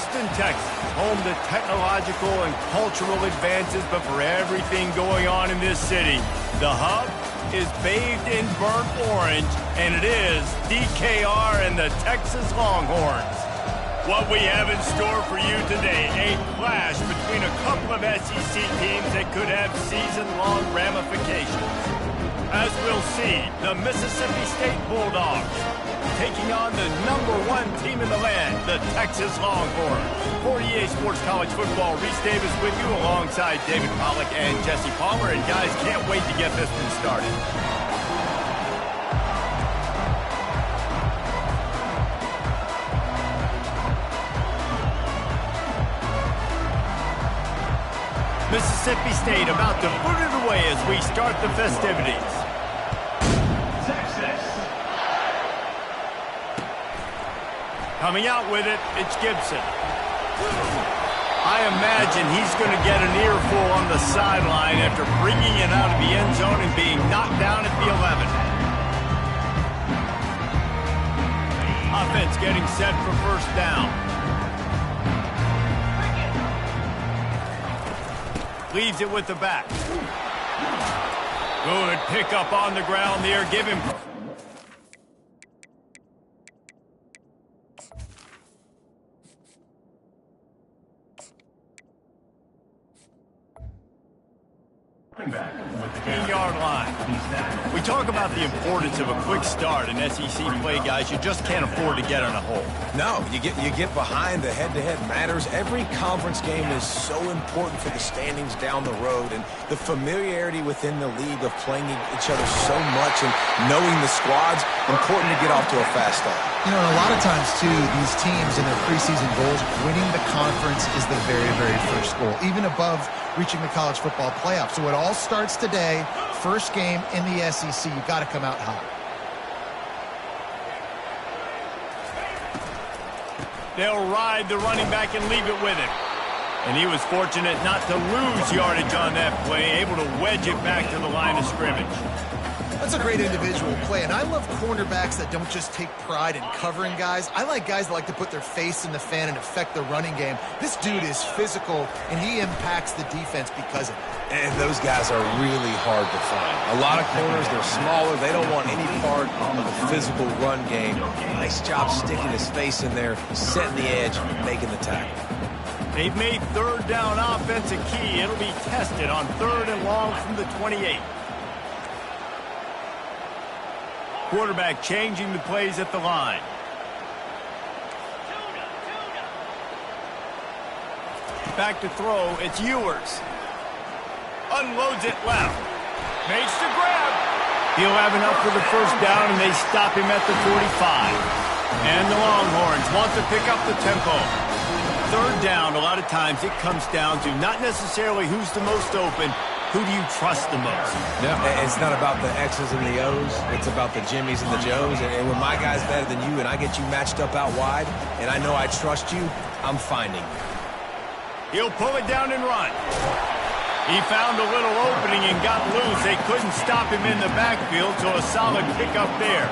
Austin, Texas, home to technological and cultural advances, but for everything going on in this city, the hub is bathed in burnt orange, and it is DKR and the Texas Longhorns. What we have in store for you today, a clash between a couple of SEC teams that could have season-long ramifications. As we'll see, the Mississippi State Bulldogs taking on the #1 team in the land, the Texas Longhorns. For EA Sports College Football, Reese Davis with you alongside David Pollack and Jesse Palmer. And guys, can't wait to get this one started. Mississippi State about to put it away as we start the festivities. Coming out with it, it's Gibson. I imagine he's going to get an earful on the sideline after bringing it out of the end zone and being knocked down at the 11. Offense getting set for first down. Leaves it with the back. Good pickup on the ground there. Give him... back with the 10-yard line. We talk about the importance of a quick start in SEC play, guys. You just can't afford to get on a hole. No, you get behind. The head-to-head matters. Every conference game is so important for the standings down the road, and the familiarity within the league of playing each other so much and knowing the squads, important to get off to a fast start. You know, and a lot of times, too, these teams in their preseason goals, winning the conference is the very, very first goal, even above reaching the college football playoff. So it all starts today. First game in the SEC. You got to come out hot. They'll ride the running back and leave it with him. And he was fortunate not to lose yardage on that play, able to wedge it back to the line of scrimmage. That's a great individual play, and I love cornerbacks that don't just take pride in covering guys. I like guys that like to put their face in the fan and affect the running game. This dude is physical, and he impacts the defense because of it. And those guys are really hard to find. A lot of corners, they're smaller. They don't want any part of the physical run game. Nice job sticking his face in there, setting the edge, making the tackle. They've made third down offense a key. It'll be tested on 3rd and long from the 28. Quarterback changing the plays at the line. Back to throw, it's Ewers. Unloads it left. Makes the grab. He'll have enough for the first down, and they stop him at the 45. And the Longhorns want to pick up the tempo. Third down, a lot of times it comes down to not necessarily who's the most open, who do you trust the most? Yeah, it's not about the X's and the O's. It's about the Jimmys and the Joes. And when my guy's better than you and I get you matched up out wide and I know I trust you, I'm finding you. He'll pull it down and run. He found a little opening and got loose. They couldn't stop him in the backfield, so a solid pickup there.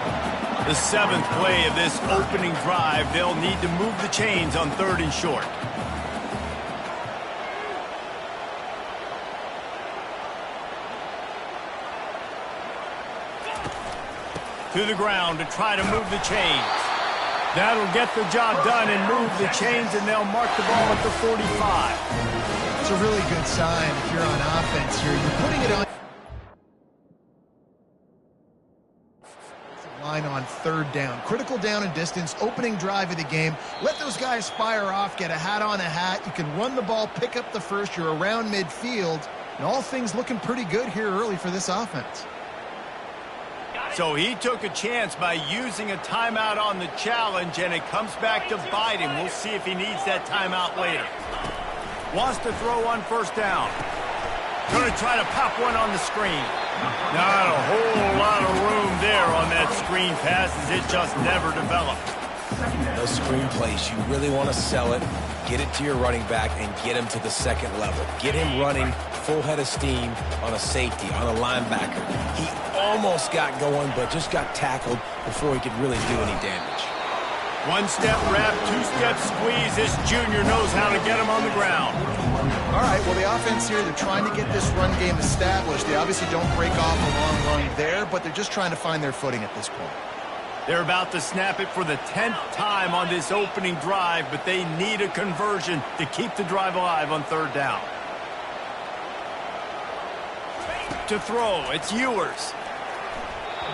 The 7th play of this opening drive, they'll need to move the chains on 3rd and short. To the ground to try to move the chains. That'll get the job done and move the chains, and they'll mark the ball at the 45. It's a really good sign if you're on offense here. You're putting it on line on 3rd down. Critical down and distance, opening drive of the game. Let those guys fire off, get a hat on a hat. You can run the ball, pick up the first. You're around midfield, and all things looking pretty good here early for this offense. So he took a chance by using a timeout on the challenge, and it comes back to bite him. We'll see if he needs that timeout later. Wants to throw on first down. Going to try to pop one on the screen. Not a whole lot of room there on that screen pass, as it just never developed. Those screen plays, you really want to sell it, get it to your running back, and get him to the 2nd level. Get him running full head of steam on a safety, on a linebacker. He almost got going, but just got tackled before he could really do any damage. One-step wrap, two-step squeeze. This junior knows how to get him on the ground. All right, well, the offense here, they're trying to get this run game established. They obviously don't break off a long run there, but they're just trying to find their footing at this point. They're about to snap it for the 10th time on this opening drive, but they need a conversion to keep the drive alive on third down. To throw, it's Ewers.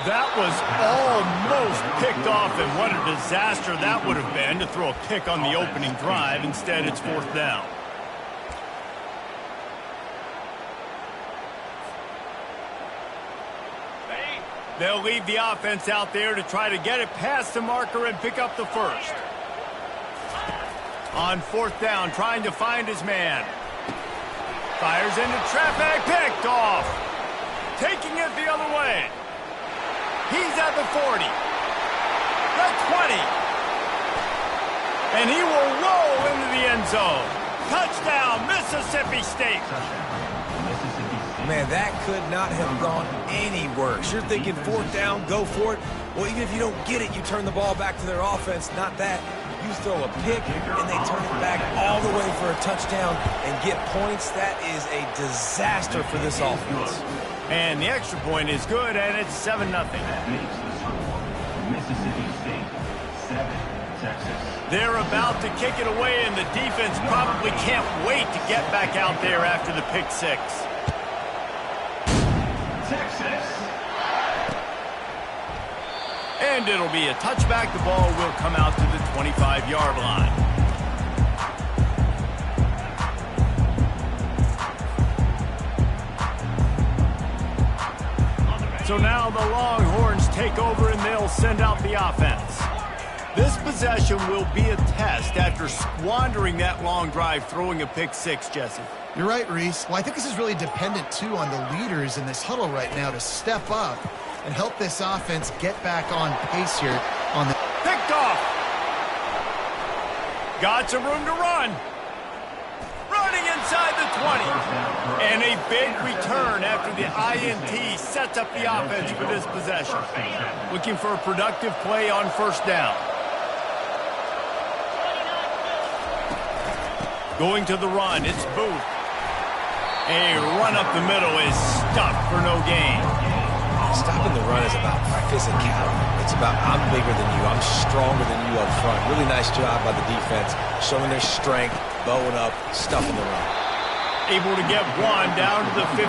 That was almost picked off, and what a disaster that would have been to throw a pick on the opening drive. Instead, it's fourth down. They'll leave the offense out there to try to get it past the marker and pick up the first. On fourth down, trying to find his man. Fires into traffic, picked off. Taking it the other way. He's at the 40. The 20. And he will roll into the end zone. Touchdown, Mississippi State. Man, that could not have gone any worse. You're thinking fourth down, go for it. Well, even if you don't get it, you turn the ball back to their offense. Not that. You throw a pick, and they turn it back all the way for a touchdown and get points. That is a disaster for this offense. And the extra point is good, and it's 7-0. That makes the score Mississippi State 7, Texas. They're about to kick it away, and the defense probably can't wait to get back out there after the pick six. Texas. And it'll be a touchback. The ball will come out to the 25-yard line. So now the Longhorns take over and they'll send out the offense. This possession will be a test after squandering that long drive, throwing a pick six, Jesse. You're right, Reese. Well, I think this is really dependent, too, on the leaders in this huddle right now to step up and help this offense get back on pace here on the... Picked off. Got some room to run. Running inside the 20. And a big return after the INT sets up the offense for this possession. Looking for a productive play on first down. Going to the run, it's Booth. A run up the middle is stuffed for no gain. Stopping the run is about physicality. It's about I'm bigger than you, I'm stronger than you up front. Really nice job by the defense, showing their strength, bowing up, stuffing the run. Able to get one down to the 15.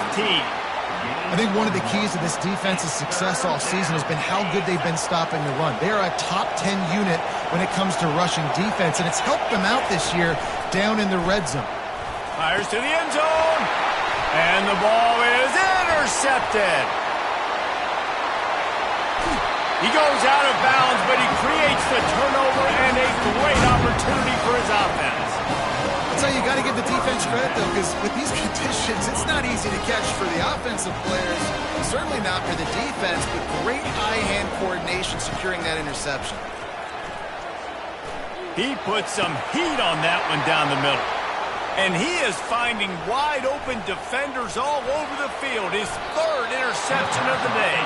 I think one of the keys to this defense's success all season has been how good they've been stopping the run. They are a top 10 unit when it comes to rushing defense, and it's helped them out this year down in the red zone. Fires to the end zone, and the ball is intercepted. He goes out of bounds, but he creates the turnover and a great opportunity for his offense. I'll tell you, you got to give the defense credit, though, because with these conditions, it's not easy to catch for the offensive players, certainly not for the defense, but great eye-hand coordination securing that interception. He put some heat on that one down the middle. And he is finding wide-open defenders all over the field. His third interception of the day.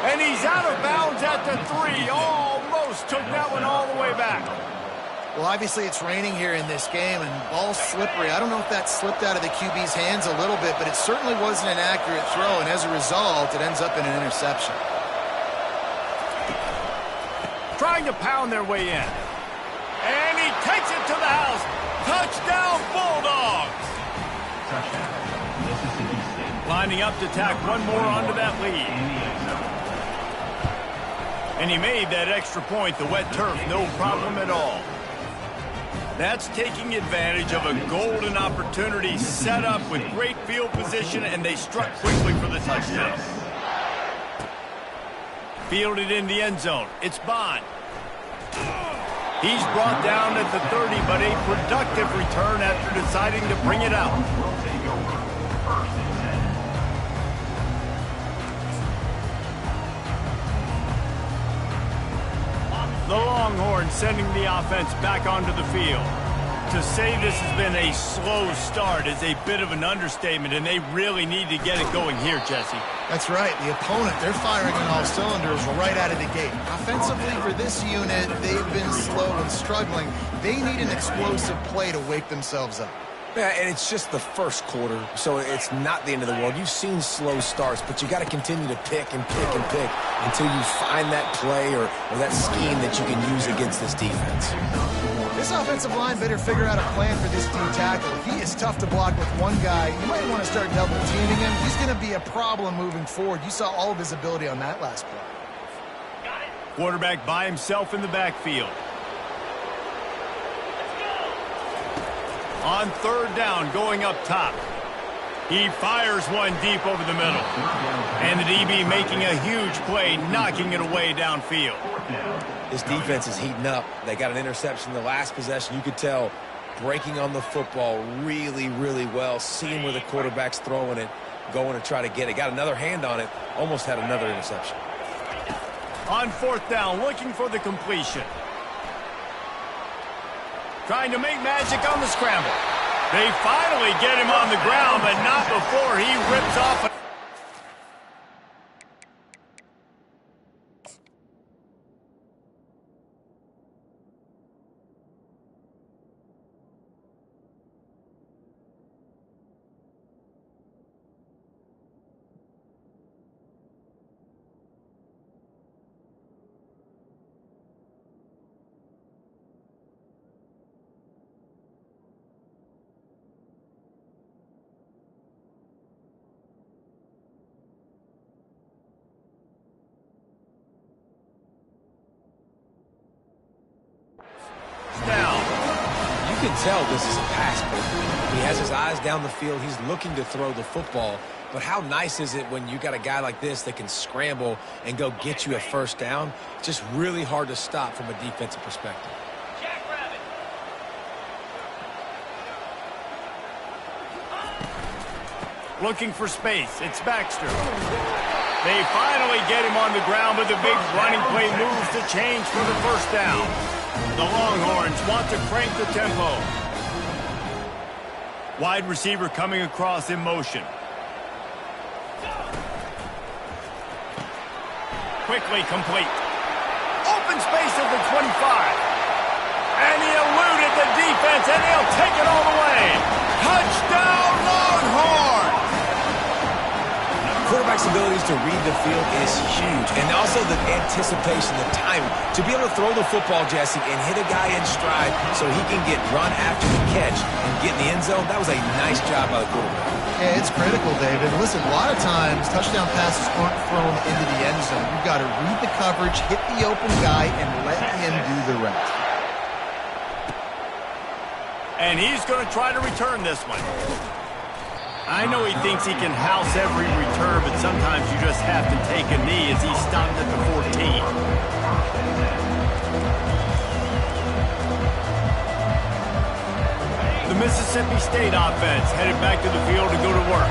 And he's out of bounds at the 3. Almost took that one all the way back. Well, obviously it's raining here in this game, and ball's slippery. I don't know if that slipped out of the QB's hands a little bit, but it certainly wasn't an accurate throw, and as a result, it ends up in an interception. Trying to pound their way in. And he takes it to the house. Touchdown, Bulldogs! Touchdown, Mississippi State. Lining up to tack one more onto that lead. And he made that extra point, the wet turf, no problem at all. That's taking advantage of a golden opportunity set up with great field position, and they struck quickly for the touchdown. Fielded in the end zone. It's Bond. He's brought down at the 30, but a productive return after deciding to bring it out. Will take over first and 10. The Longhorns sending the offense back onto the field. To say this has been a slow start is a bit of an understatement, and they really need to get it going here, Jesse. That's right. The opponent, they're firing on all cylinders right out of the gate. Offensively, for this unit, they've been slow and struggling. They need an explosive play to wake themselves up. Yeah, and it's just the first quarter, so it's not the end of the world. You've seen slow starts, but you got to continue to pick and pick and pick until you find that play or that scheme that you can use against this defense. This offensive line better figure out a plan for this D tackle. He is tough to block with one guy. You might want to start double teaming him. He's going to be a problem moving forward. You saw all of his ability on that last play. Quarterback by himself in the backfield. On third down, going up top. He fires one deep over the middle. And the DB making a huge play, knocking it away downfield. This defense is heating up. They got an interception the last possession. You could tell breaking on the football really, really well, seeing where the quarterback's throwing it, going to try to get it. Got another hand on it, almost had another interception. On fourth down, looking for the completion. Trying to make magic on the scramble. They finally get him on the ground, but not before he rips off a... You can tell this is a pass play. He has his eyes down the field. He's looking to throw the football. But how nice is it when you got a guy like this that can scramble and go get you a first down? It's just really hard to stop from a defensive perspective. Looking for space. It's Baxter. They finally get him on the ground, but the big running play moves to change for the first down. The Longhorns want to crank the tempo. Wide receiver coming across in motion. Quickly complete. Open space at the 25. And he eluded the defense, and he'll take it all the way. Touchdown, Longhorns! Quarterback's abilities to read the field is huge, and also the anticipation, the time to be able to throw the football, Jesse, and hit a guy in stride so he can get run after the catch and get in the end zone. That was a nice job by the quarterback. Yeah, it's critical, David. Listen, a lot of times touchdown passes aren't thrown into the end zone. You've got to read the coverage, hit the open guy, and let him do the rest. And he's going to try to return this one. I know he thinks he can house every return, but sometimes you just have to take a knee as he stopped at the 14. The Mississippi State offense headed back to the field to go to work.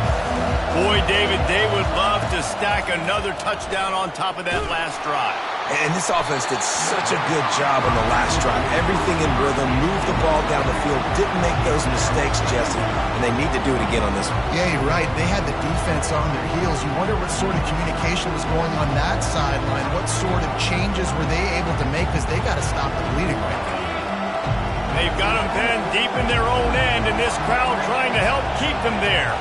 Boy, David, they would love to stack another touchdown on top of that last drive. And this offense did such a good job on the last drive. Everything in rhythm, moved the ball down the field, didn't make those mistakes, Jesse, and they need to do it again on this one. Yeah, you're right. They had the defense on their heels. You wonder what sort of communication was going on that sideline. What sort of changes were they able to make, because they got to stop the bleeding right now. They've got them pinned deep in their own end, and this crowd trying to help keep them there.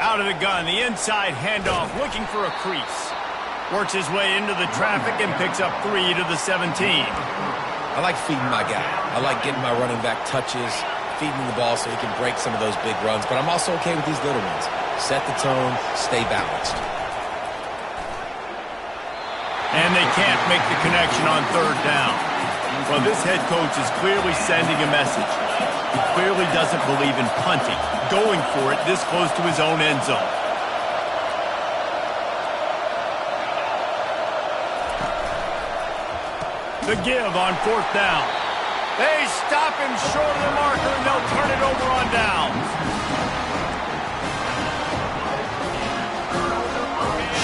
Out of the gun, the inside handoff, looking for a crease. Works his way into the traffic and picks up 3 to the 17. I like feeding my guy. I like getting my running back touches, feeding the ball so he can break some of those big runs. But I'm also okay with these little ones. Set the tone, stay balanced. And they can't make the connection on third down. Well, this head coach is clearly sending a message. He clearly doesn't believe in punting, going for it this close to his own end zone. The give on fourth down. They stop him short of the marker, and they'll turn it over on downs.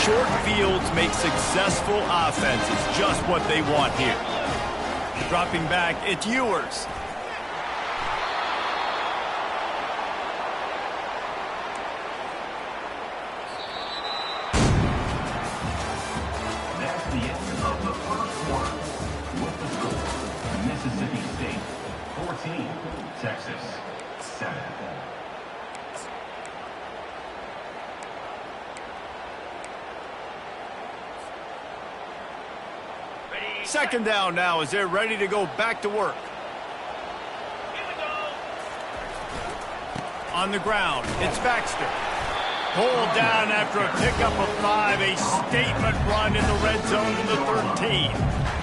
Short fields make successful offenses just what they want here. Dropping back, it's Ewers. Texas, 7. Second down now as they're ready to go back to work. On the ground, it's Baxter. Pulled down after a pickup of 5, a statement run in the red zone to the 13.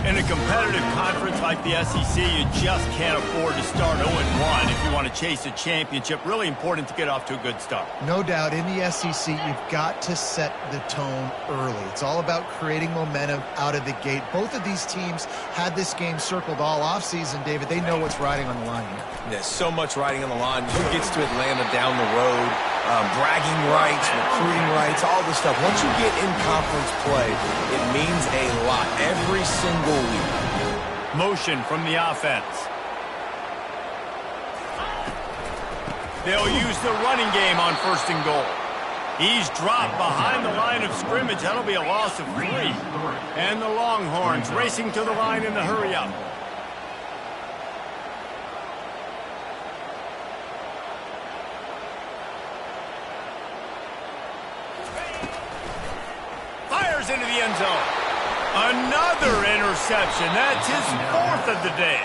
In a competitive conference like the SEC, you just can't afford to start 0-1 if you want to chase a championship. Really important to get off to a good start. No doubt, in the SEC, you've got to set the tone early. It's all about creating momentum out of the gate. Both of these teams had this game circled all offseason, David. They know what's riding on the line here. There's so much riding on the line. Who gets to Atlanta down the road? Bragging rights, recruiting rights, all this stuff. Once you get in conference play, it means a lot every single week. Motion from the offense. They'll use the running game on 1st and goal. He's dropped behind the line of scrimmage. That'll be a loss of 3. And the Longhorns racing to the line in the hurry-up. Into the end zone. Another interception. That's his 4th of the day.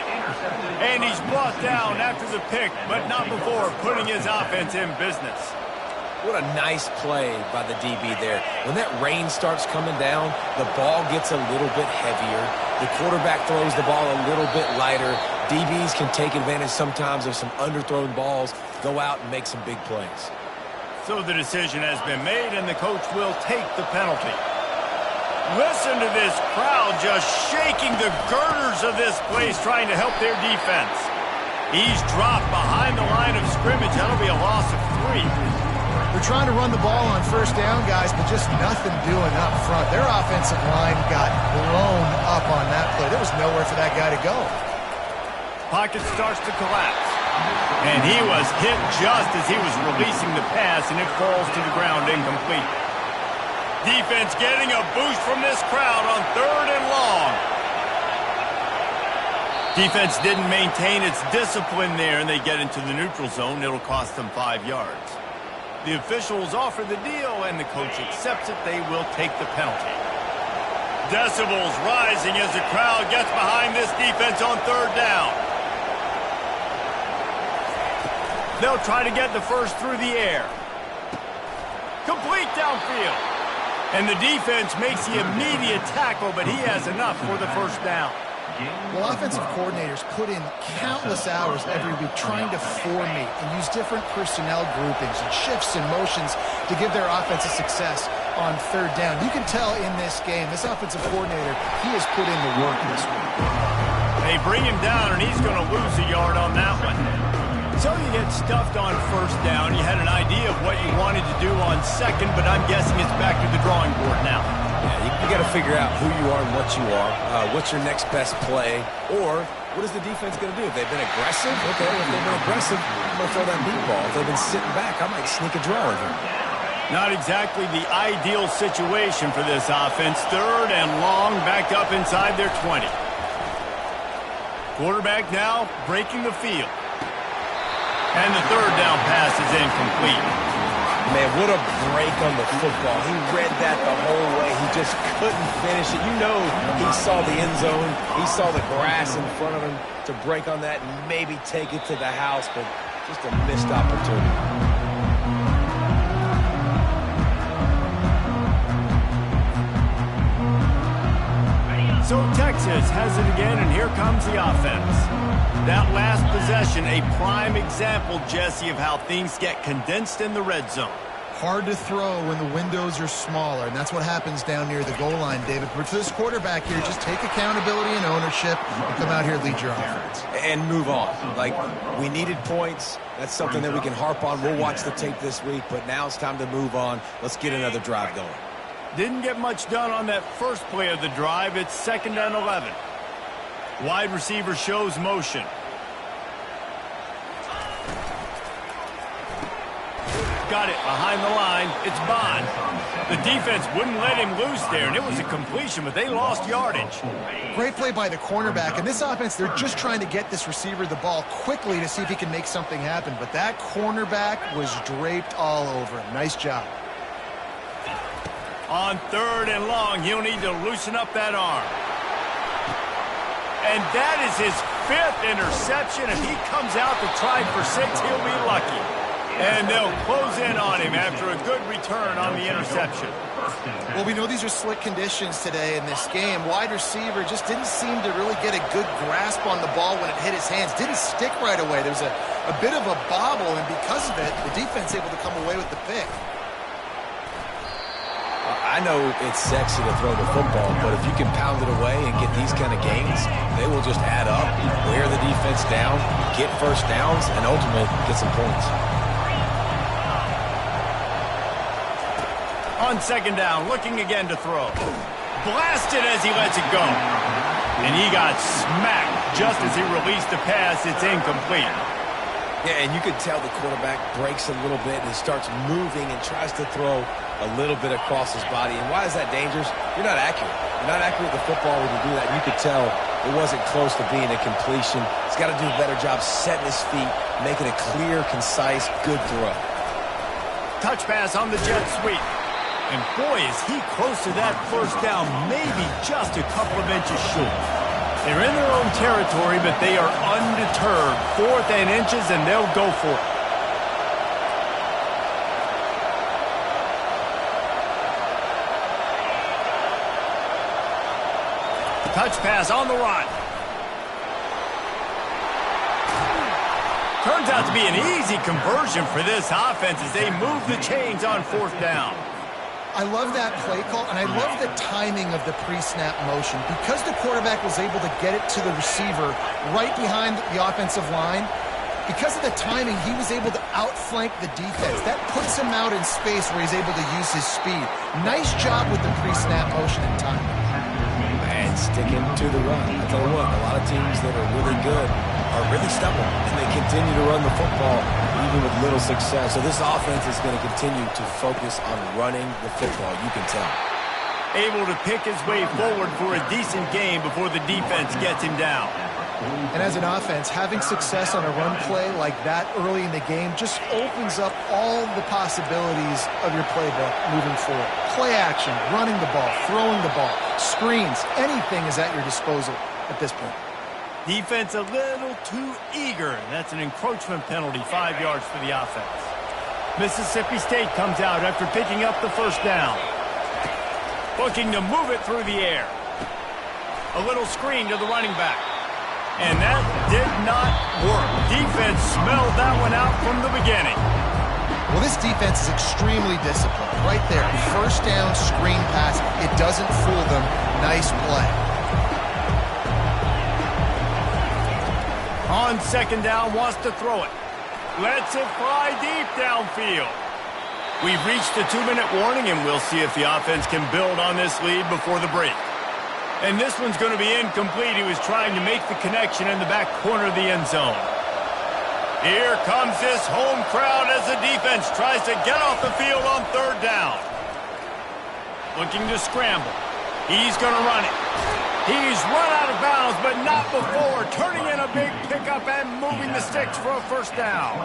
And he's brought down after the pick, but not before putting his offense in business. What a nice play by the DB there. When that rain starts coming down, the ball gets a little bit heavier. The quarterback throws the ball a little bit lighter. DBs can take advantage sometimes of some underthrown balls, go out and make some big plays. So the decision has been made, and the coach will take the penalty. Listen to this crowd just shaking the girders of this place, trying to help their defense. He's dropped behind the line of scrimmage. That'll be a loss of 3. They're trying to run the ball on 1st down, guys, but just nothing doing up front. Their offensive line got blown up on that play. There was nowhere for that guy to go. Pocket starts to collapse. And he was hit just as he was releasing the pass, and it falls to the ground incomplete. Defense getting a boost from this crowd on 3rd and long. Defense didn't maintain its discipline there, and they get into the neutral zone. It'll cost them 5 yards. The officials offer the deal, and the coach accepts it. They will take the penalty. Decibels rising as the crowd gets behind this defense on 3rd down. They'll try to get the first through the air. Complete downfield. And the defense makes the immediate tackle, but he has enough for the 1st down. Well, offensive coordinators put in countless hours every week trying to formate and use different personnel groupings and shifts and motions to give their offense a success on 3rd down. You can tell in this game, this offensive coordinator, he has put in the work this week. They bring him down, and he's going to lose a yard on that one. So you get stuffed on 1st down. You had an idea of what you wanted to do on 2nd, but I'm guessing it's back to the drawing board now. Yeah, you got to figure out who you are and what you are. What's your next best play? Or what is the defense going to do? If they've been aggressive, okay, if they've been aggressive, I'm going to throw that deep ball. If they've been sitting back, I might sneak a draw with them. Not exactly the ideal situation for this offense. 3rd and long, back up inside their 20. Quarterback now breaking the field. And the 3rd down pass is incomplete. Man, what a break on the football. He read that the whole way. He just couldn't finish it. You know he saw the end zone. He saw the grass in front of him to break on that and maybe take it to the house, but just a missed opportunity. So Texas has it again, and here comes the offense. That last possession, a prime example, Jesse, of how things get condensed in the red zone. Hard to throw when the windows are smaller, and that's what happens down near the goal line, David. But for this quarterback here, just take accountability and ownership and come out here and lead your offense. And move on. Like, we needed points. That's something that we can harp on. We'll watch the tape this week, but now it's time to move on. Let's get another drive going. Didn't get much done on that first play of the drive. It's 2nd and 11. Wide receiver shows motion. got it behind the line. It's Bond. The defense wouldn't let him loose there, and it was a completion, but they lost yardage. Great play by the cornerback. And this offense, they're just trying to get this receiver the ball quickly to see if he can make something happen. But that cornerback was draped all over him. Nice job. On 3rd and long, he'll need to loosen up that arm. And that is his 5th interception. If he comes out to try for 6, he'll be lucky. And they'll close in on him after a good return on the interception. Well, we know these are slick conditions today in this game. Wide receiver just didn't seem to really get a good grasp on the ball when it hit his hands. Didn't stick right away. There was a bit of a bobble, and because of it, the defense able to come away with the pick. I know it's sexy to throw the football, but if you can pound it away and get these kind of gains, they will just add up, wear the defense down, get first downs, and ultimately get some points. On 2nd down, looking again to throw. Blasted as he lets it go. And he got smacked just as he released the pass. It's incomplete. Yeah, and you could tell the quarterback breaks a little bit and starts moving and tries to throw a little bit across his body. And why is that dangerous? You're not accurate. You're not accurate with the football when you do that. You could tell it wasn't close to being a completion. He's got to do a better job setting his feet, making a clear, concise, good throw. Touch pass on the jet sweep. And boy, is he close to that first down, maybe just a couple of inches short. They're in their own territory, but they are undeterred. 4th and inches, and they'll go for it. Touch pass on the run. Turns out to be an easy conversion for this offense as they move the chains on 4th down. I love that play call, and I love the timing of the pre-snap motion. Because the quarterback was able to get it to the receiver right behind the offensive line, because of the timing, he was able to outflank the defense. That puts him out in space where he's able to use his speed. Nice job with the pre-snap motion and timing. And sticking to the run. I tell you what, a lot of teams that are really good are really stubborn, and they continue to run the football even with little success. So this offense is going to continue to focus on running the football, you can tell. Able to pick his way forward for a decent game before the defense gets him down. And as an offense, having success on a run play like that early in the game just opens up all the possibilities of your playbook moving forward. Play action, running the ball, throwing the ball, screens, anything is at your disposal at this point. Defense a little too eager. That's an encroachment penalty, 5 yards for the offense. Mississippi State comes out after picking up the first down. Looking to move it through the air. A little screen to the running back. And that did not work. Defense smelled that one out from the beginning. Well, this defense is extremely disciplined. Right there, first down, screen pass. It doesn't fool them. Nice play. On 2nd down, wants to throw it. Lets it fly deep downfield. We've reached the 2-minute warning, and we'll see if the offense can build on this lead before the break. And this one's going to be incomplete. He was trying to make the connection in the back corner of the end zone. Here comes this home crowd as the defense tries to get off the field on 3rd down. Looking to scramble. He's going to run it. He's run out of bounds, but not before turning in a big pickup and moving the sticks for a first down.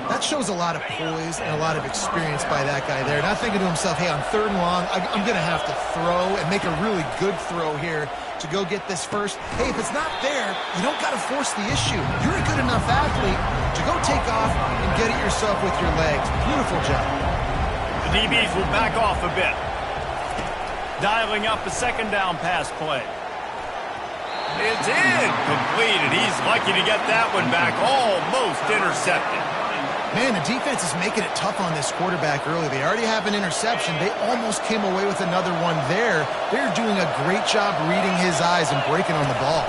That shows a lot of poise and a lot of experience by that guy there. Not thinking to himself, hey, on 3rd and long, I'm going to have to throw and make a really good throw here to go get this first. Hey, if it's not there, you don't got to force the issue. You're a good enough athlete to go take off and get it yourself with your legs. Beautiful job. The DBs will back off a bit. Dialing up a 2nd down pass play. It's incomplete, and he's lucky to get that one back, almost intercepted. Man, the defense is making it tough on this quarterback early. They already have an interception. They almost came away with another one there. They're doing a great job reading his eyes and breaking on the ball.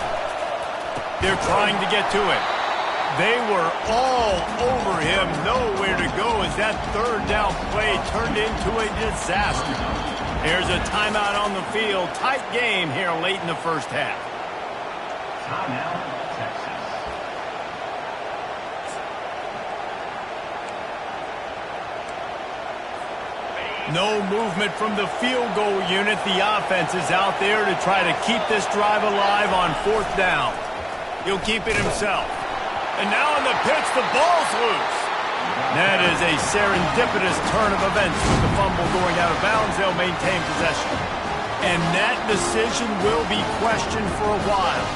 They're trying to get to him. They were all over him, nowhere to go as that 3rd down play turned into a disaster. There's a timeout on the field. Tight game here late in the first half. Timeout, Texas. No movement from the field goal unit. The offense is out there to try to keep this drive alive on 4th down. He'll keep it himself. And now on the pitch, the ball's loose. That is a serendipitous turn of events with the fumble going out of bounds. They'll maintain possession. And that decision will be questioned for a while.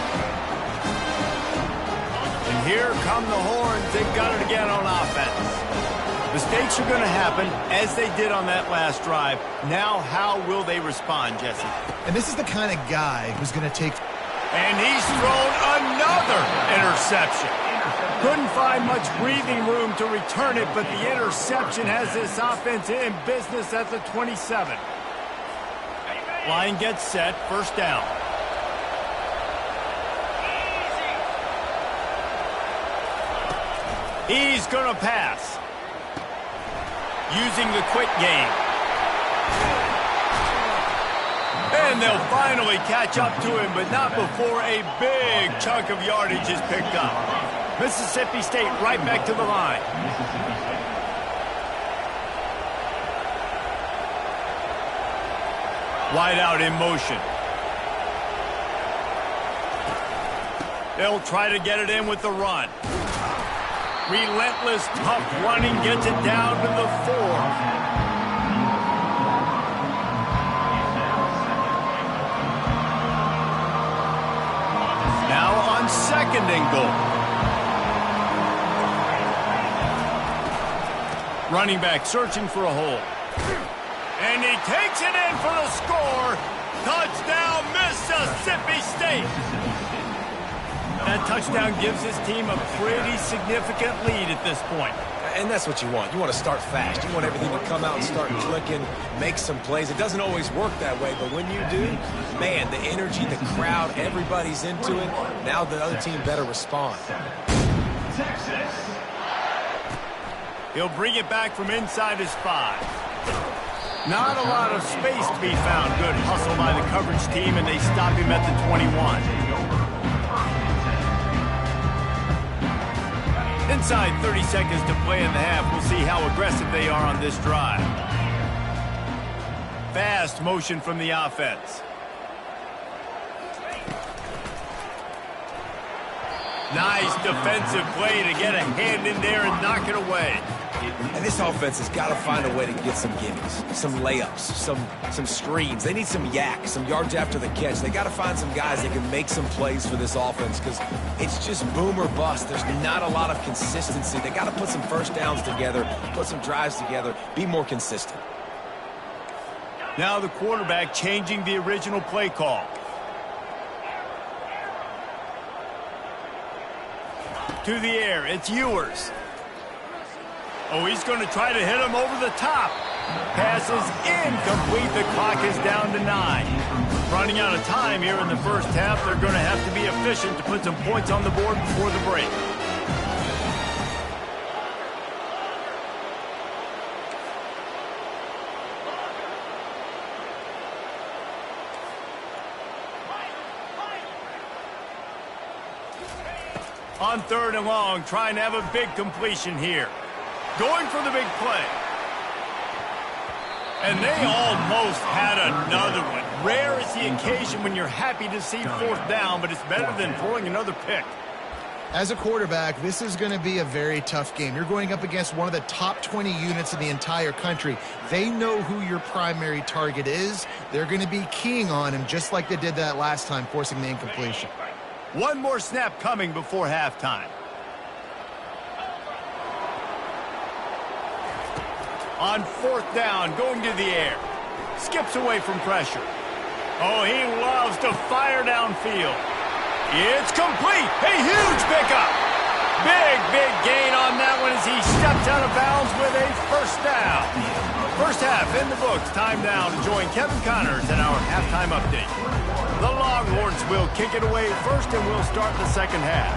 And here come the horns. They've got it again on offense. Mistakes are going to happen, as they did on that last drive. Now, how will they respond, Jesse? And this is the kind of guy who's going to take... And he's thrown another interception. Couldn't find much breathing room to return it, but the interception has this offense in business at the 27. Line gets set, 1st down. He's going to pass. Using the quick game. And they'll finally catch up to him, but not before a big chunk of yardage is picked up. Mississippi State right back to the line. Wide out in motion. They'll try to get it in with the run. Relentless, tough running gets it down to the 4. Now on 2nd and goal. Running back searching for a hole. And he takes it in for the score. Touchdown, Mississippi State. That touchdown gives his team a pretty significant lead at this point. And that's what you want. You want to start fast. You want everything to come out and start clicking, make some plays. It doesn't always work that way, but when you do, man, the energy, the crowd, everybody's into it. Now the other team better respond. Texas. He'll bring it back from inside his 5. Not a lot of space to be found. Good hustle by the coverage team, and they stop him at the 21. Inside 30 seconds to play in the half. We'll see how aggressive they are on this drive. Fast motion from the offense. Nice defensive play to get a hand in there and knock it away. And this offense has got to find a way to get some gimmies, some layups, some screens. They need some yak, some yards after the catch. They got to find some guys that can make some plays for this offense because it's just boom or bust. There's not a lot of consistency. They got to put some 1st downs together, put some drives together, be more consistent. Now the quarterback changing the original play call. To the air, it's Ewers. Oh, he's going to try to hit him over the top. Pass is incomplete. The clock is down to 9. Running out of time here in the 1st half. They're going to have to be efficient to put some points on the board before the break. On 3rd and long, trying to have a big completion here. Going for the big play. And they almost had another one. Rare is the occasion when you're happy to see 4th down, but it's better than throwing another pick. As a quarterback, this is going to be a very tough game. You're going up against one of the top 20 units in the entire country. They know who your primary target is. They're going to be keying on him just like they did that last time, forcing the incompletion. One more snap coming before halftime. On 4th down, going to the air. Skips away from pressure. Oh, he loves to fire downfield. It's complete. A huge pickup. Big gain on that one as he steps out of bounds with a 1st down. 1st half in the books. Time now to join Kevin Connors in our halftime update. The Longhorns will kick it away first, and we'll start the 2nd half.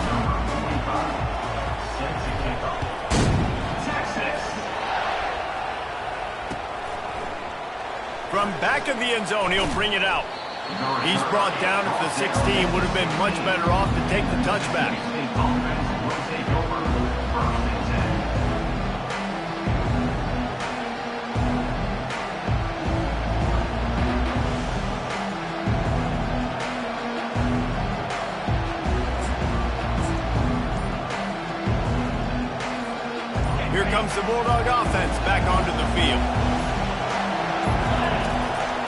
From back of the end zone, he'll bring it out. He's brought down at the 16. Would have been much better off to take the touchback. Here comes the Bulldog offense back onto the field.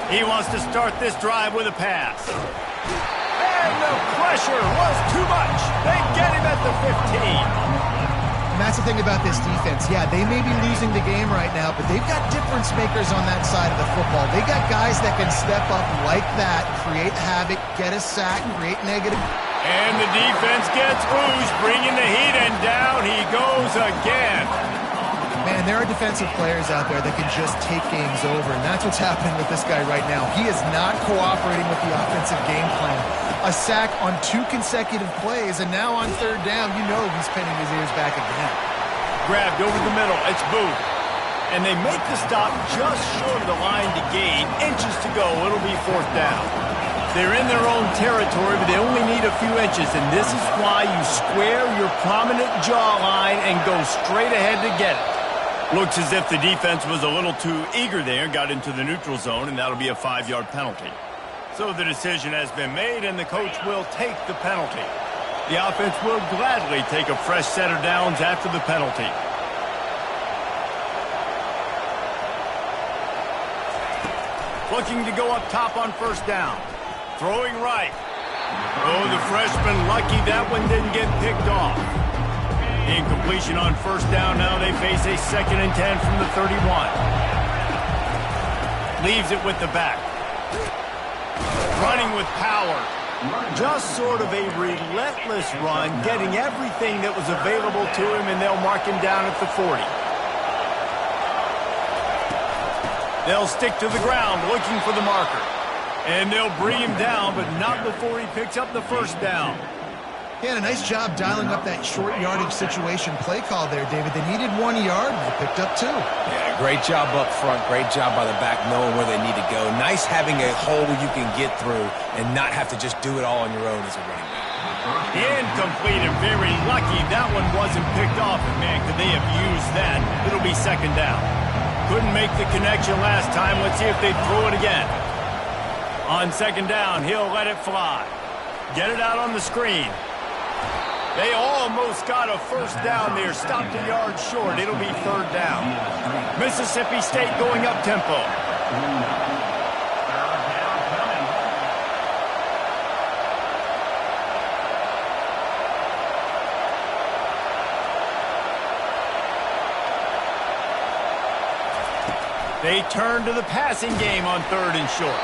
He wants to start this drive with a pass. And the pressure was too much. They get him at the 15. And that's the thing about this defense. Yeah, they may be losing the game right now, but they've got difference makers on that side of the football. They got guys that can step up like that, create havoc, get a sack, create negative. And the defense gets loose, bringing the heat, and down he goes again. Man, there are defensive players out there that can just take games over, and that's what's happening with this guy right now. He is not cooperating with the offensive game plan. A sack on 2 consecutive plays, and now on 3rd down, you know he's pinning his ears back again. Grabbed over the middle, it's Booth. And they make the stop just short of the line to gain. Inches to go, it'll be 4th down. They're in their own territory, but they only need a few inches, and this is why you square your prominent jawline and go straight ahead to get it. Looks as if the defense was a little too eager there, got into the neutral zone, and that'll be a 5-yard penalty. So the decision has been made, and the coach will take the penalty. The offense will gladly take a fresh set of downs after the penalty. Looking to go up top on 1st down. Throwing right. Oh, the freshman lucky that one didn't get picked off. Incompletion on 1st down. Now they face a 2nd and 10 from the 31. Leaves it with the back. Running with power. Just sort of a relentless run, getting everything that was available to him, and they'll mark him down at the 40. They'll stick to the ground looking for the marker. And they'll bring him down, but not before he picks up the 1st down. He had a nice job dialing up that short yardage situation play call there, David. They needed 1 yard, and they picked up 2. Yeah, great job up front. Great job by the back knowing where they need to go. Nice having a hole where you can get through and not have to just do it all on your own as a running back. Incomplete and very lucky that one wasn't picked off. And man, could they have used that? It'll be 2nd down. Couldn't make the connection last time. Let's see if they throw it again. On 2nd down, he'll let it fly. Get it out on the screen. They almost got a 1st down there. Stopped a yard short. It'll be 3rd down. Mississippi State going up tempo. They turn to the passing game on 3rd and short.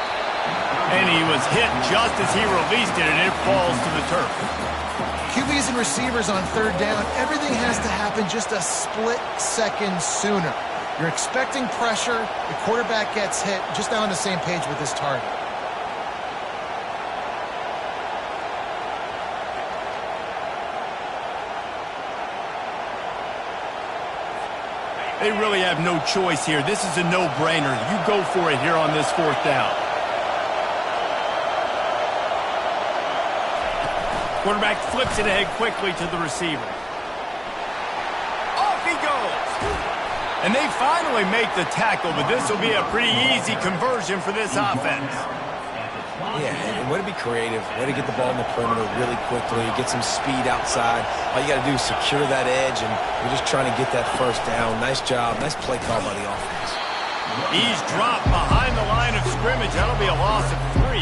And he was hit just as he released it, and it falls to the turf. QBs and receivers on 3rd down, everything has to happen just a split second sooner. You're expecting pressure, the quarterback gets hit, just not on the same page with his target. They really have no choice here. This is a no-brainer. You go for it here on this 4th down. Quarterback flips it ahead quickly to the receiver. Off he goes. And they finally make the tackle, but this will be a pretty easy conversion for this offense. Yeah, and way to be creative, way to get the ball in the perimeter really quickly, get some speed outside. All you got to do is secure that edge, and we're just trying to get that 1st down. Nice job, nice play call by the offense. He's dropped behind the line of scrimmage. That'll be a loss of 3.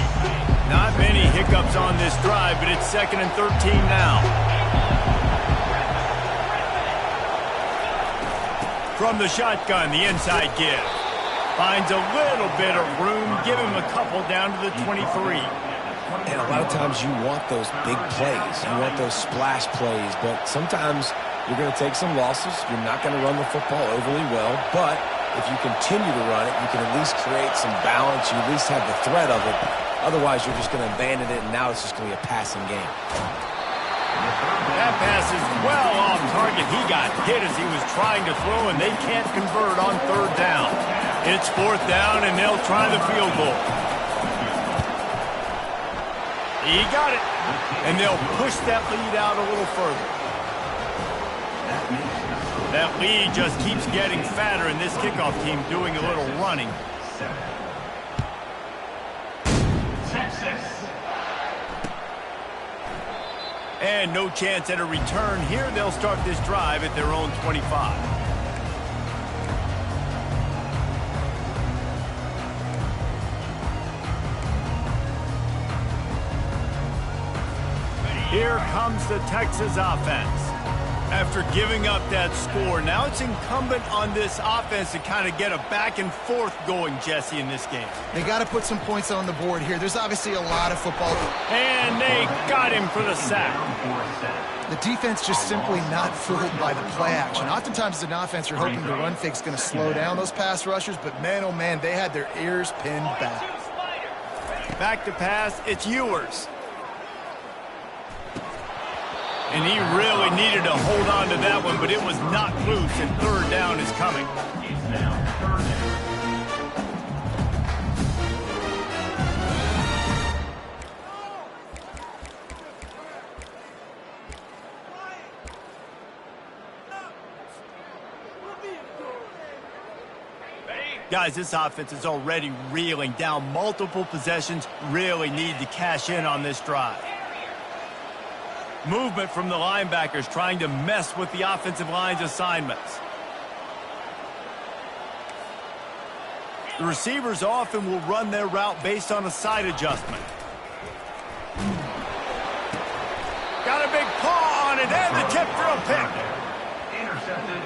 Not many hiccups on this drive, but it's 2nd and 13 now. From the shotgun, the inside give. Finds a little bit of room. Give him a couple down to the 23. And a lot of times you want those big plays. You want those splash plays. But sometimes you're going to take some losses. You're not going to run the football overly well. But if you continue to run it, you can at least create some balance. You at least have the threat of it. Otherwise, you're just going to abandon it, and now it's just going to be a passing game. That pass is well off target. He got hit as he was trying to throw, and they can't convert on 3rd down. It's 4th down, and they'll try the field goal. He got it, and they'll push that lead out a little further. That lead just keeps getting fatter, and this kickoff team doing a little running. And no chance at a return here. They'll start this drive at their own 25. Here comes the Texas offense. After giving up that score, now it's incumbent on this offense to kind of get a back and forth going, Jesse, in this game. They got to put some points on the board here. There's obviously a lot of football. And they got him for the sack. The defense just simply not fooled by the play action. Oftentimes as an offense, you're hoping the run fake's going to slow down those pass rushers, but man, oh man, they had their ears pinned back. Back to pass, it's Ewers. And he really needed to hold on to that one, but it was not loose, and third down is coming. It's now third down. Guys, this offense is already reeling down multiple possessions, really need to cash in on this drive. Movement from the linebackers trying to mess with the offensive line's assignments. The receivers often will run their route based on a side adjustment. Got a big paw on it, and the tip for a pick.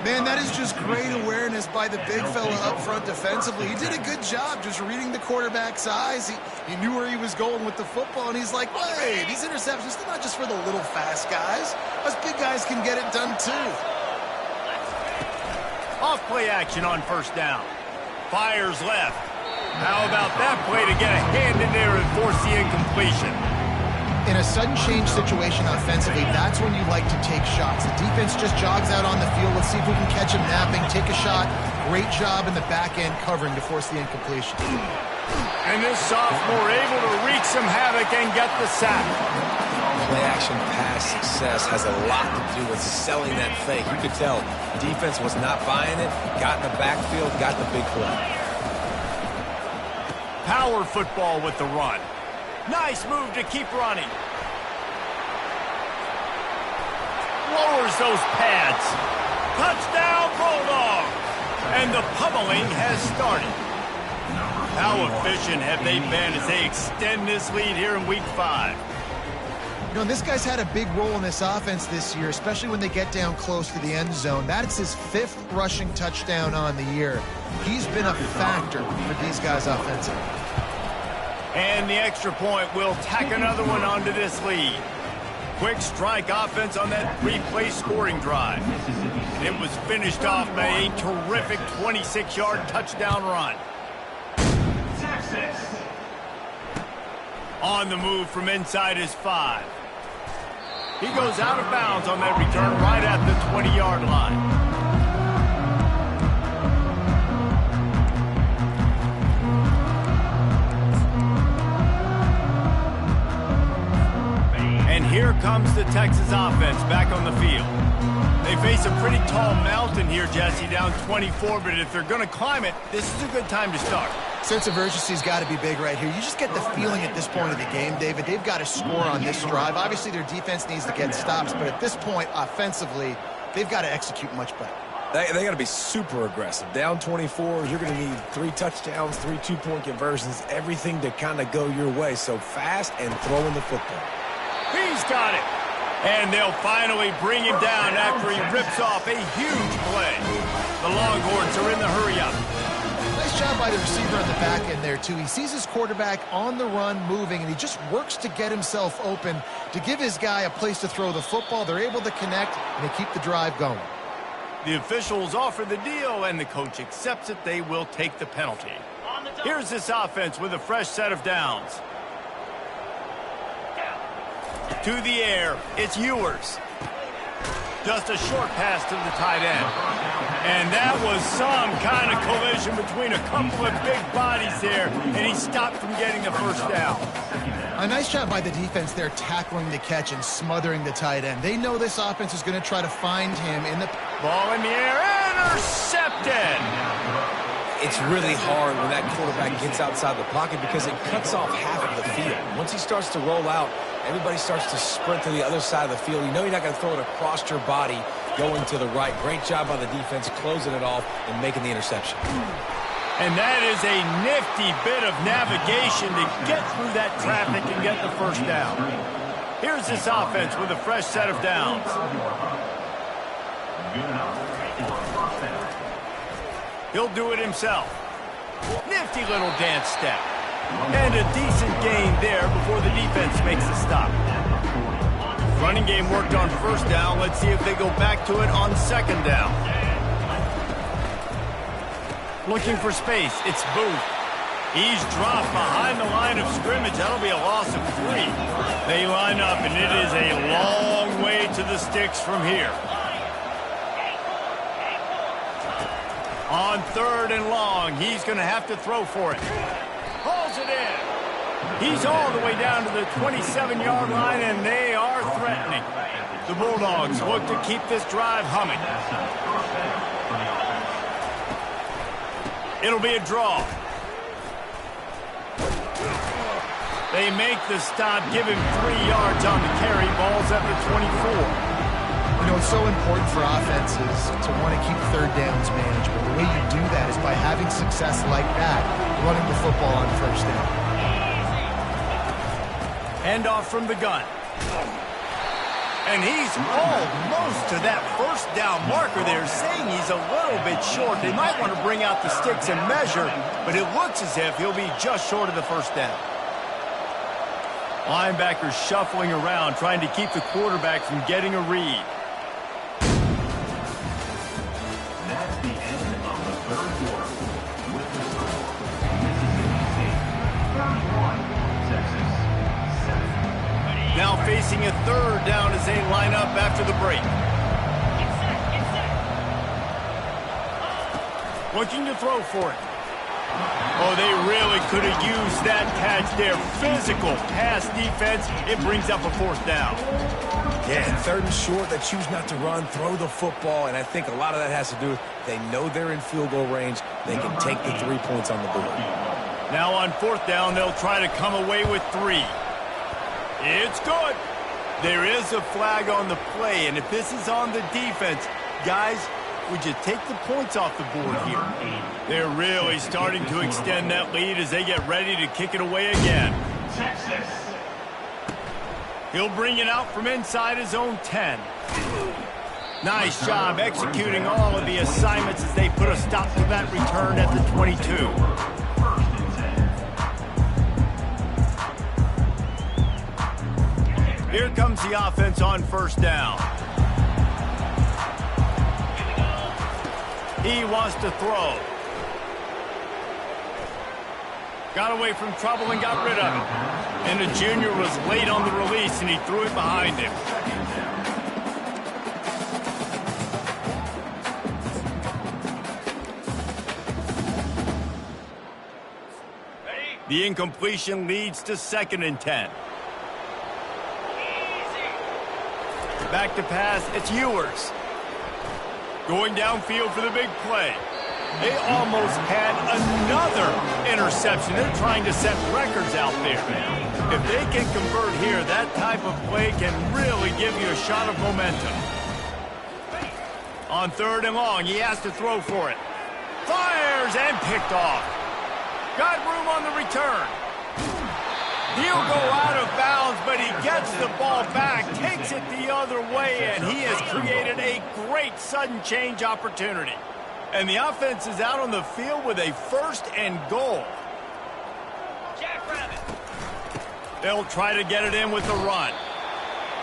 Man, that is just great awareness by the big fella up front defensively. He did a good job just reading the quarterback's eyes. He knew where he was going with the football, and he's like, wait, these interceptions, they're not just for the little fast guys. Us big guys can get it done too. Off play action on first down. Fires left. How about that play to get a hand in there and force the incompletion? In a sudden change situation offensively, that's when you like to take shots. The defense just jogs out on the field. Let's see if we can catch him napping, take a shot. Great job in the back end covering to force the incompletion. And this sophomore able to wreak some havoc and get the sack. Play-action pass success has a lot to do with selling that fake. You could tell defense was not buying it, got in the backfield, got the big play. Power football with the run. Nice move to keep running. Lowers those pads. Touchdown, Bulldogs! And the pummeling has started. How efficient have they been as they extend this lead here in Week 5? You know, this guy's had a big role in this offense this year, especially when they get down close to the end zone. That's his 5th rushing touchdown on the year. He's been a factor for these guys offensively. And the extra point will tack another one onto this lead. Quick strike offense on that replay scoring drive. And it was finished off by a terrific 26-yard touchdown run. Texas. On the move from inside his 5. He goes out of bounds on that return right at the 20-yard line. And here comes the Texas offense back on the field. They face a pretty tall mountain here, Jesse, down 24, but if they're going to climb it, this is a good time to start. Sense of urgency's got to be big right here. You just get the feeling at this point of the game, David, they've got to score on this drive. Obviously, their defense needs to get stops, but at this point, offensively, they've got to execute much better. They got to be super aggressive. Down 24, you're going to need 3 touchdowns, 3 two-point conversions, everything to kind of go your way. So fast and throwing the football. He's got it. And they'll finally bring him down after he rips off a huge play. The Longhorns are in the hurry-up. Nice job by the receiver on the back end there, too. He sees his quarterback on the run moving, and he just works to get himself open to give his guy a place to throw the football. They're able to connect, and they keep the drive going. The officials offer the deal, and the coach accepts it. They will take the penalty. Here's this offense with a fresh set of downs. To the air, it's Ewers. Just a short pass to the tight end. And that was some kind of collision between a couple of big bodies there, and he stopped from getting the first down. A nice job by the defense there tackling the catch and smothering the tight end. They know this offense is going to try to find him in the... Ball in the air, intercepted! It's really hard when that quarterback gets outside the pocket because it cuts off half of the field. Once he starts to roll out, everybody starts to sprint to the other side of the field. You know you're not going to throw it across your body going to the right. Great job by the defense closing it off and making the interception. And that is a nifty bit of navigation to get through that traffic and get the first down. Here's this offense with a fresh set of downs. He'll do it himself. Nifty little dance step. And a decent gain there before the defense makes a stop. Running game worked on first down. Let's see if they go back to it on second down. Looking for space. It's Booth. He's dropped behind the line of scrimmage. That'll be a loss of 3. They line up, and it is a long way to the sticks from here. On 3rd and long, he's going to have to throw for it. Hauls it in. He's all the way down to the 27-yard line, and they are threatening. The Bulldogs look to keep this drive humming. It'll be a draw. They make the stop, give him 3 yards on the carry. Ball's at the 24. You know, it's so important for offenses to want to keep third downs managed, but the way you do that is by having success like that, running the football on first down. Handoff from the gun. And he's almost to that first down marker there, saying he's a little bit short. They might want to bring out the sticks and measure, but it looks as if he'll be just short of the first down. Linebackers shuffling around, trying to keep the quarterback from getting a read. That's the end of the third quarter. With the score, Mississippi State 31, Texas 7. Now facing a third down as they line up after the break. Looking to throw for it. Oh, they really could have used that catch there. Physical pass defense. It brings up a 4th down. Yeah, and 3rd and short, they choose not to run, throw the football, and I think a lot of that has to do with they know they're in field goal range. They can take the 3 points on the board. Now on 4th down, they'll try to come away with 3. It's good. There is a flag on the play, and if this is on the defense, guys, would you take the points off the board here? They're really starting to extend that lead as they get ready to kick it away again. Texas. He'll bring it out from inside his own 10. Nice job executing all of the assignments as they put a stop to that return at the 22. Here comes the offense on first down. He wants to throw. Got away from trouble and got rid of it. And the junior was late on the release, and he threw it behind him. The incompletion leads to 2nd and 10. Back to pass, it's Ewers. Going downfield for the big play. They almost had another interception. They're trying to set records out there. If they can convert here, that type of play can really give you a shot of momentum. On 3rd and long, he has to throw for it. Fires and picked off. Got room on the return. He'll go out of bounds, but he gets the ball back, takes it the other way, and he has created a great sudden change opportunity. And the offense is out on the field with a 1st and goal. Jackrabbit. They'll try to get it in with the run.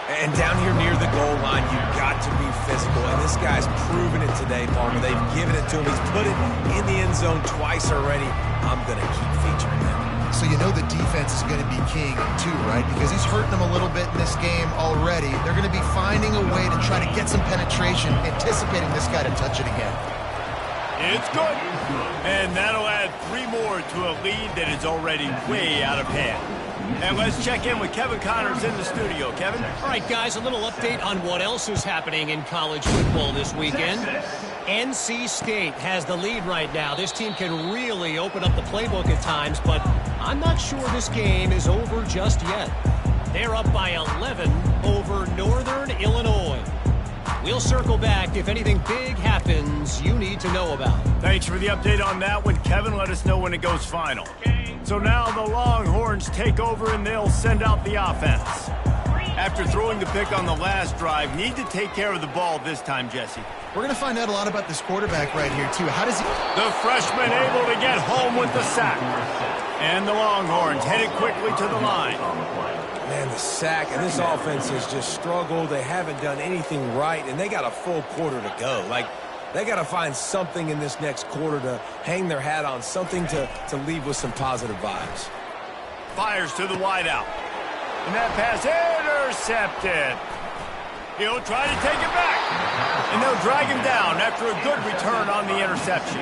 And down here near the goal line, you've got to be physical. And this guy's proven it today, Palmer. They've given it to him. He's put it in the end zone twice already. I'm going to keep featuring him. So you know the defense is going to be king too, right? Because he's hurting them a little bit in this game already. They're going to be finding a way to try to get some penetration, anticipating this guy to touch it again. It's good. And that'll add 3 more to a lead that is already way out of hand. And let's check in with Kevin Connors in the studio. Kevin? All right, guys, a little update on what else is happening in college football this weekend. NC State has the lead right now. This team can really open up the playbook at times, but I'm not sure this game is over just yet. They're up by 11 over Northern Illinois. We'll circle back if anything big happens you need to know about. Thanks for the update on that one, Kevin. Let us know when it goes final. So now the Longhorns take over and they'll send out the offense. After throwing the pick on the last drive, need to take care of the ball this time, Jesse. We're going to find out a lot about this quarterback right here, too. How does he... The freshman able to get home with the sack. And the Longhorns headed quickly to the line. Man, the sack, and this offense has just struggled. They haven't done anything right, and they got a full quarter to go. Like, they got to find something in this next quarter to hang their hat on, something to leave with some positive vibes. Fires to the wideout. And that pass intercepted. He'll try to take it back. And they'll drag him down after a good return on the interception.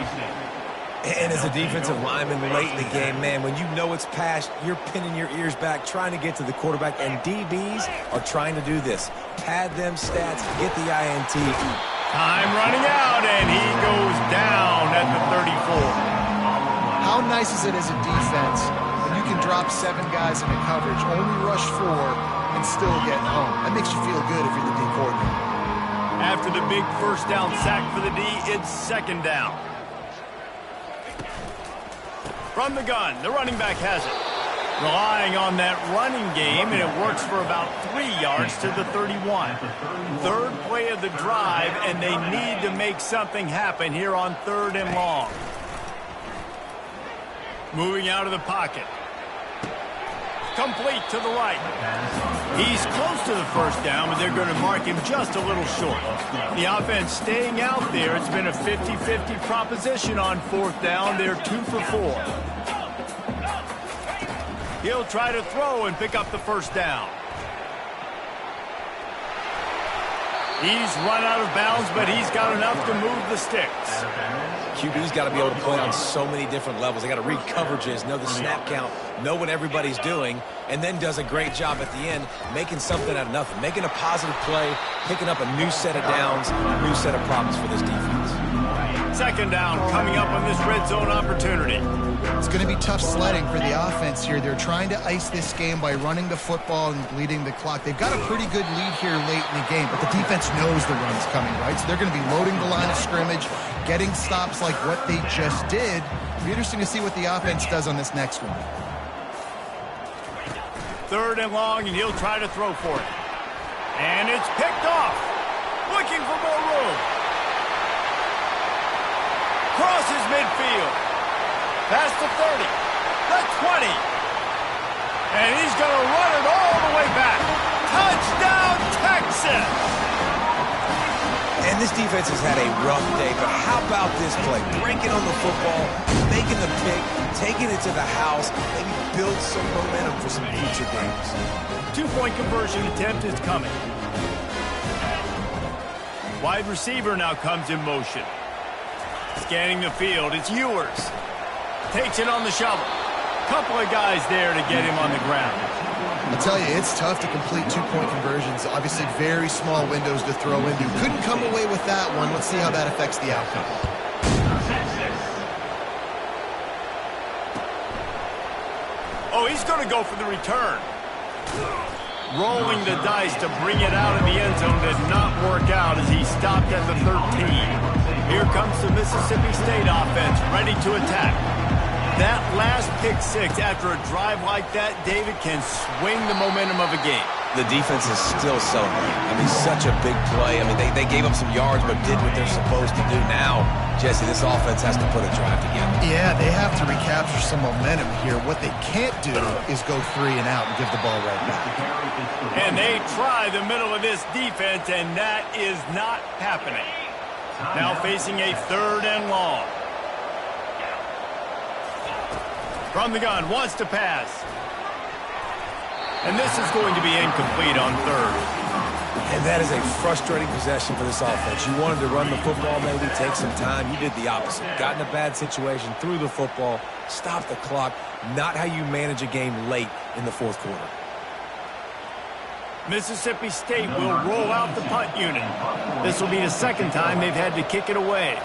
And as a defensive lineman late in the game, man, when you know it's past, you're pinning your ears back, trying to get to the quarterback, and DBs are trying to do this. Pad them stats, get the INT. Time running out, and he goes down at the 34. How nice is it as a defense when you can drop 7 guys into coverage, only rush 4, and still get home? That makes you feel good if you're the D coordinator. After the big first down sack for the D, it's second down. From the gun, the running back has it. Relying on that running game, and it works for about 3 yards to the 31. Third play of the drive, and they need to make something happen here on 3rd and long. Moving out of the pocket. Complete to the right. He's close to the first down, but they're going to mark him just a little short. The offense staying out there. It's been a 50-50 proposition on 4th down. They're 2 for 4. He'll try to throw and pick up the first down. He's run out of bounds, but he's got enough to move the sticks. QB's got to be able to play on so many different levels. They got to read coverages, know the snap count, know what everybody's doing, and then does a great job at the end making something out of nothing, making a positive play, picking up a new set of downs, a new set of problems for this defense. Second down coming up on this red zone opportunity. It's going to be tough sledding for the offense here. They're trying to ice this game by running the football and bleeding the clock. They've got a pretty good lead here late in the game, but the defense knows the run's coming, right? So they're going to be loading the line of scrimmage, getting stops like what they just did. It'll be interesting to see what the offense does on this next one. 3rd and long, and he'll try to throw for it. And it's picked off. Looking for more room. Crosses midfield. Past the 30. The 20. And he's going to run it all the way back. Touchdown, Texas! And this defense has had a rough day, but how about this play? Breaking on the football, making the pick, taking it to the house, maybe build some momentum for some future games. 2-point conversion attempt is coming. Wide receiver now comes in motion. Scanning the field, it's Ewers. Takes it on the shovel. Couple of guys there to get him on the ground. I'll tell you, it's tough to complete 2-point conversions. Obviously, very small windows to throw into. Couldn't come away with that one. Let's see how that affects the outcome. Oh, he's going to go for the return. Rolling the dice to bring it out of the end zone did not work out as he stopped at the 13. Here comes the Mississippi State offense, ready to attack. That last pick 6 after a drive like that, David, can swing the momentum of a game. The defense is still celebrating. I mean, such a big play. I mean, they gave up some yards but did what they're supposed to do. Now, Jesse, this offense has to put a drive together. Yeah, they have to recapture some momentum here. What they can't do is go 3 and out and give the ball right back. And they try the middle of this defense, and that is not happening. Now facing a 3rd and long. From the gun, wants to pass. And this is going to be incomplete on 3rd. And that is a frustrating possession for this offense. You wanted to run the football, maybe take some time. You did the opposite. Got in a bad situation, threw the football, stopped the clock. Not how you manage a game late in the 4th quarter. Mississippi State will roll out the punt unit. This will be the 2nd time they've had to kick it away.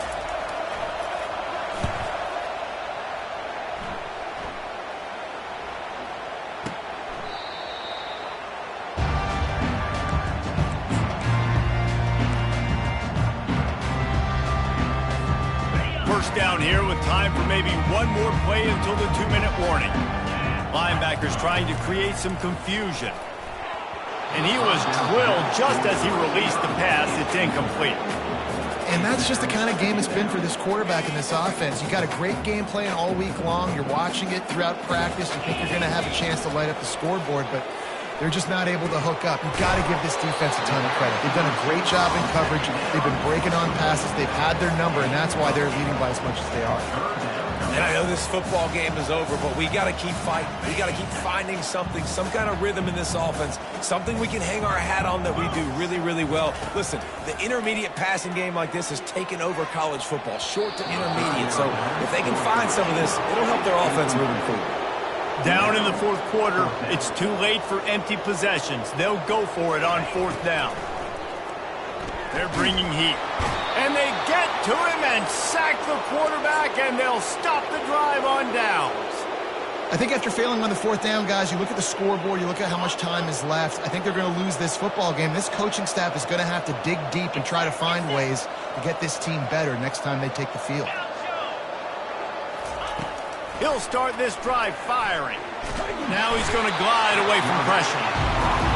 First down here with time for maybe one more play until the 2-minute warning. Linebackers trying to create some confusion. and he was drilled just as he released the pass. It's incomplete. And that's just the kind of game it's been for this quarterback in this offense. You got a great game plan all week long. You're watching it throughout practice. You think you're going to have a chance to light up the scoreboard, but they're just not able to hook up. You've got to give this defense a ton of credit. They've done a great job in coverage. They've been breaking on passes. They've had their number, and that's why they're leading by as much as they are. And I know this football game is over, but we got to keep fighting. We got to keep finding something, some kind of rhythm in this offense, something we can hang our hat on that we do really, really well. Listen, the intermediate passing game like this has taken over college football, short to intermediate. So if they can find some of this, it'll help their offense moving forward. Down in the fourth quarter, it's too late for empty possessions. They'll go for it on fourth down. They're bringing heat. And they get to him and sack the quarterback, and they'll stop the drive on downs. I think after failing on the fourth down, guys, you look at the scoreboard, you look at how much time is left. I think they're going to lose this football game. This coaching staff is going to have to dig deep and try to find ways to get this team better next time they take the field. He'll start this drive firing. Now he's going to glide away from pressure.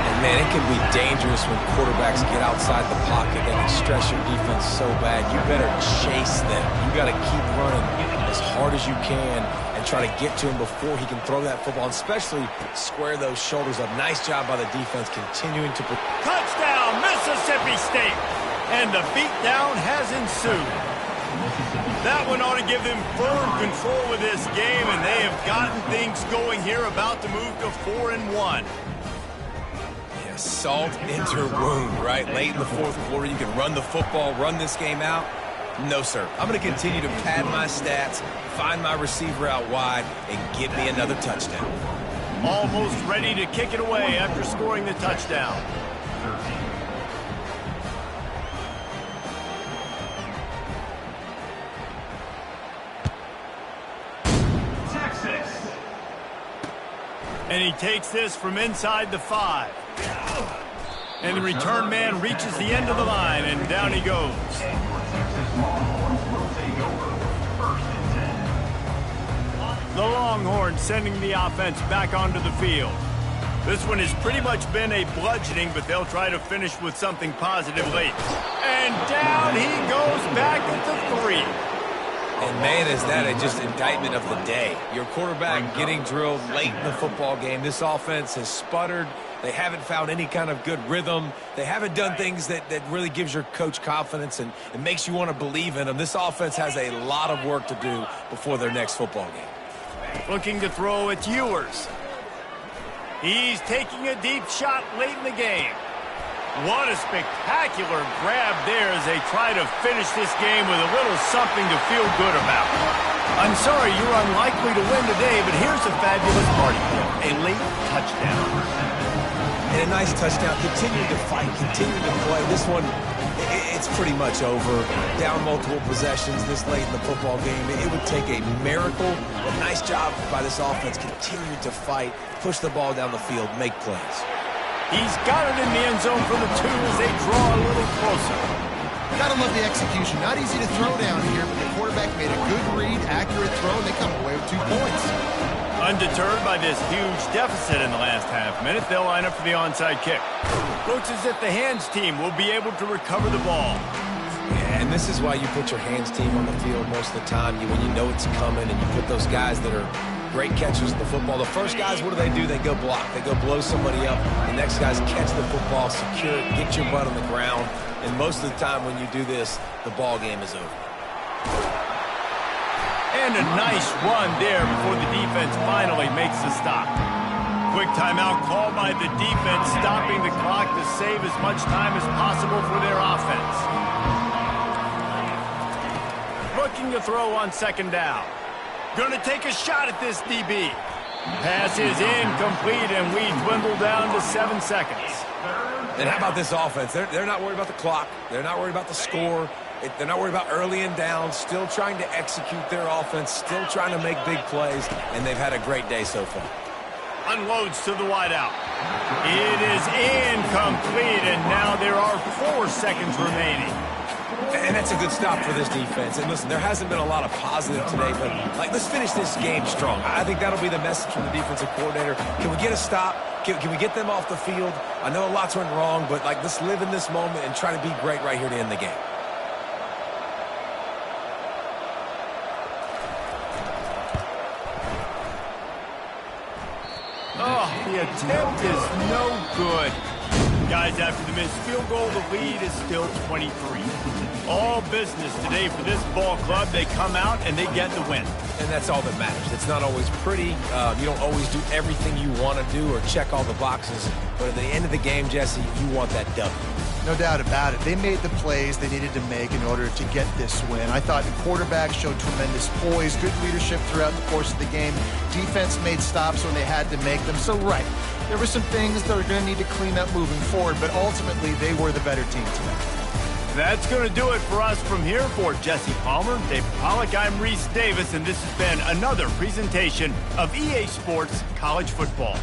And, man, it can be dangerous when quarterbacks get outside the pocket. They can stress your defense so bad. You better chase them. You got to keep running as hard as you can and try to get to him before he can throw that football, and especially square those shoulders up. Nice job by the defense continuing to... Touchdown, Mississippi State! And the beatdown has ensued. That one ought to give them firm control of this game, and they have gotten things going here, about to move to 4-1. Yeah, salt into wound, right? Late in the fourth quarter, you can run the football, run this game out. No, sir. I'm going to continue to pad my stats, find my receiver out wide, and get me another touchdown. Almost ready to kick it away after scoring the touchdown. 13. And he takes this from inside the 5. And the return man reaches the end of the line, and down he goes. The Longhorns sending the offense back onto the field. This one has pretty much been a bludgeoning, but they'll try to finish with something positive late. And down he goes back at the 3. And, man, is that a just indictment of the day. Your quarterback getting drilled late in the football game. This offense has sputtered. They haven't found any kind of good rhythm. They haven't done things that really gives your coach confidence and makes you want to believe in them. This offense has a lot of work to do before their next football game. Looking to throw, it's Ewers. He's taking a deep shot late in the game. What a spectacular grab there as they try to finish this game with a little something to feel good about. I'm sorry you're unlikely to win today, but here's a fabulous party kick, a late touchdown. And a nice touchdown. Continuing to fight, continuing to play. This one, it's pretty much over. Down multiple possessions this late in the football game. It would take a miracle. A nice job by this offense. Continue to fight, push the ball down the field, make plays. He's got it in the end zone for the 2 as they draw a little closer. Gotta love the execution. Not easy to throw down here, but the quarterback made a good read, accurate throw, and they come away with 2 points. Undeterred by this huge deficit in the last half minute, they'll line up for the onside kick. Looks as if the hands team will be able to recover the ball. Yeah, and this is why you put your hands team on the field most of the time. When you know it's coming, and you put those guys that are great catchers of the football. The first guys, what do? They go block. They go blow somebody up. The next guys catch the football, secure it, get your butt on the ground. And most of the time when you do this, the ball game is over. And a nice run there before the defense finally makes the stop. Quick timeout called by the defense, stopping the clock to save as much time as possible for their offense. Looking to throw on second down. Going to take a shot at this DB. Pass is incomplete, and we dwindle down to 7 seconds. And how about this offense? They're not worried about the clock. They're not worried about the score. They're not worried about early and down. Still trying to execute their offense. Still trying to make big plays. And they've had a great day so far. Unloads to the wideout. It is incomplete, and now there are 4 seconds remaining. And that's a good stop for this defense. And listen, there hasn't been a lot of positive today, but let's finish this game strong. I think that'll be the message from the defensive coordinator. Can we get a stop? Can we get them off the field? I know lots went wrong, but like let's live in this moment and try to be great right here to end the game. Oh, the attempt is no good. Guys, after the missed field goal, the lead is still 23. All business today for this ball club. They come out and they get the win. And that's all that matters. It's not always pretty. You don't always do everything you want to do or check all the boxes. But at the end of the game, Jesse, you want that W. No doubt about it. They made the plays they needed to make in order to get this win. I thought the quarterback showed tremendous poise, good leadership throughout the course of the game. Defense made stops when they had to make them. So, right, there were some things that are going to need to clean up moving forward, but ultimately they were the better team today. That's going to do it for us from here. For Jesse Palmer, Dave Pollack, I'm Reese Davis, and this has been another presentation of EA Sports College Football.